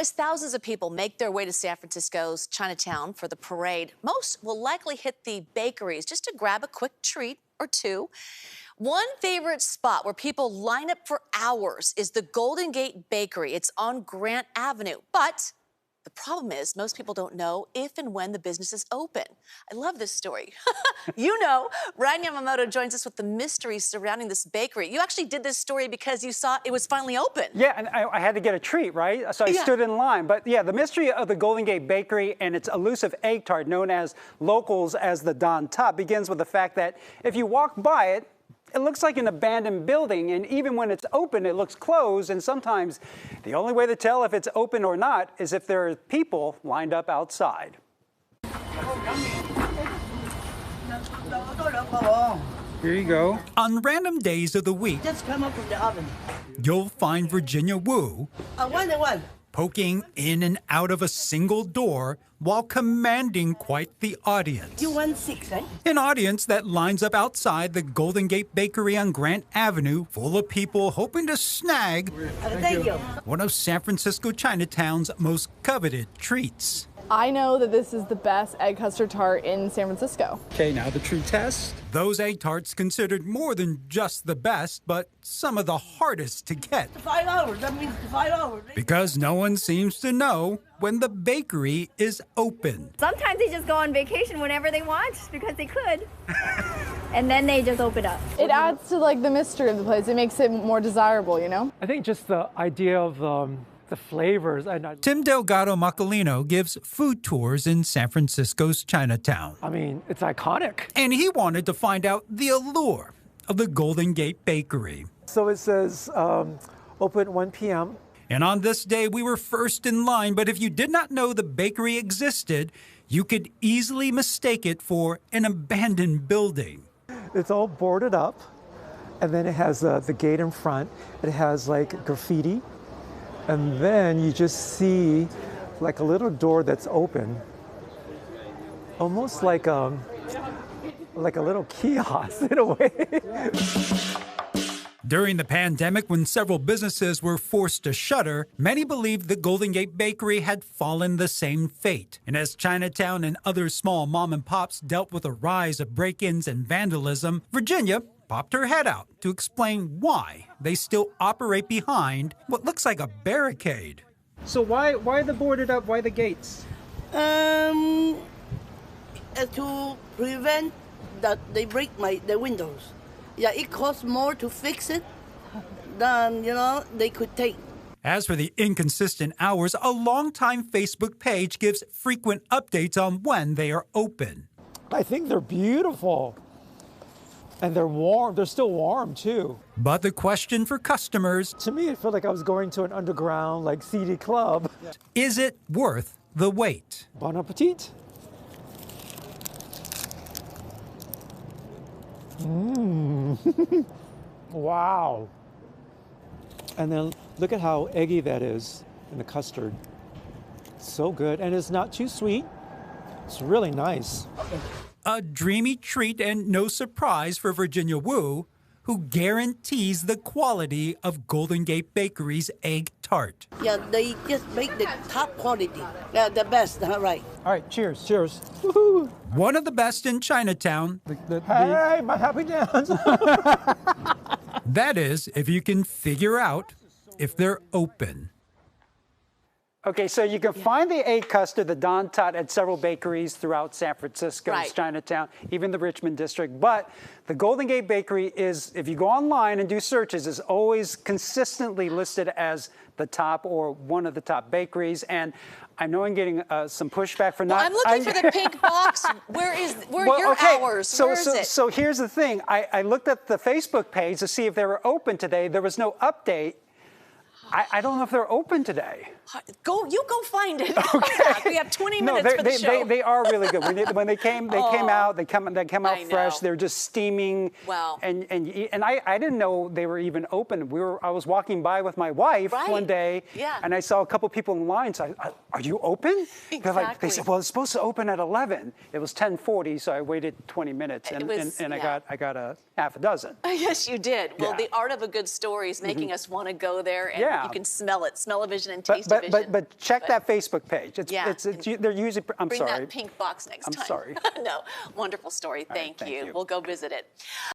as thousands of people make their way to San Francisco's Chinatown for the parade, most will likely hit the bakeries just to grab a quick treat or two. One favorite spot where people line up for hours is the Golden Gate Bakery. It's on Grant Avenue, but the problem is most people don't know if and when the business is open. I love this story. You know, Ryan Yamamoto joins us with the mystery surrounding this bakery. You actually did this story because you saw it was finally open. Yeah, and I had to get a treat, right? So I stood in line. But yeah, the mystery of the Golden Gate Bakery and its elusive egg tart, known as locals as the Don Top, begins with the fact that if you walk by it, it looks like an abandoned building, and even when it's open, it looks closed, and sometimes the only way to tell if it's open or not is if there are people lined up outside. Here you go. On random days of the week, just come up from the oven. You'll find Virginia Wu poking in and out of a single door while commanding quite the audience. You want 6, right? An audience that lines up outside the Golden Gate Bakery on Grant Avenue, full of people hoping to snag one of San Francisco Chinatown's most coveted treats. I know that this is the best egg custard tart in San Francisco. Okay, now the true test. Those egg tarts considered more than just the best, but some of the hardest to get. 5 hours, that means 5 hours. Because no one seems to know when the bakery is open. Sometimes they just go on vacation whenever they want because they could. And then they just open up. It adds to like the mystery of the place. It makes it more desirable, you know? I think just the idea of the flavors. Tim Delgado Macalino gives food tours in San Francisco's Chinatown. I mean, it's iconic. And he wanted to find out the allure of the Golden Gate Bakery. So it says open at 1 p.m. And on this day, we were first in line, but if you did not know the bakery existed, you could easily mistake it for an abandoned building. It's all boarded up, and then it has the gate in front. It has like graffiti. And then you just see like a little door that's open, almost like a little kiosk in a way. During the pandemic, when several businesses were forced to shutter, many believed the Golden Gate Bakery had fallen the same fate. And as Chinatown and other small mom and pops dealt with a rise of break-ins and vandalism, Virginia popped her head out to explain why they still operate behind what looks like a barricade. So why the boarded up? Why the gates? To prevent that they break the windows. Yeah, it costs more to fix it than, they could take. As for the inconsistent hours, a longtime Facebook page gives frequent updates on when they are open. I think they're beautiful. And they're warm. They're still warm, too. But the question for customers... To me, it felt like I was going to an underground, seedy club. Is it worth the wait? Bon appetit. Wow. And then look at how eggy that is in the custard. So good. And it's not too sweet. It's really nice. A dreamy treat and no surprise for Virginia Wu, who guarantees the quality of Golden Gate Bakery's egg tart. Yeah, they just make the top quality. Yeah, the best, right. All right, cheers. Cheers. Woo-hoo. One of the best in Chinatown. Hey, my happy dance. That is, if you can figure out if they're open. Okay, so you can find the egg custard, the Don Tot, at several bakeries throughout San Francisco's Chinatown, even the Richmond district. But the Golden Gate Bakery is, if you go online and do searches, is always consistently listed as the top or one of the top bakeries. And I know I'm getting some pushback for not... Well, I'm looking for the pink box. Where are your hours? Where is it? So here's the thing. I looked at the Facebook page to see if they were open today. There was no update. I don't know if they're open today. You go find it. Okay. We have 20 minutes for the show. They are really good. When they came out, they come out fresh. They're just steaming. Wow. And I didn't know they were even open. I was walking by with my wife one day, and I saw a couple people in line. So are you open? Exactly. They said, well, it's supposed to open at 11. It was 10:40, so I waited 20 minutes, and I got a half a dozen. Yes, you did. Well, the art of a good story is making us want to go there and You can smell it, smell-o-vision and taste-o-vision. But check that Facebook page. Yeah. They're usually, I'm Bring sorry. that pink box next time. I'm sorry. No, wonderful story. Thank you. you. We'll go visit it.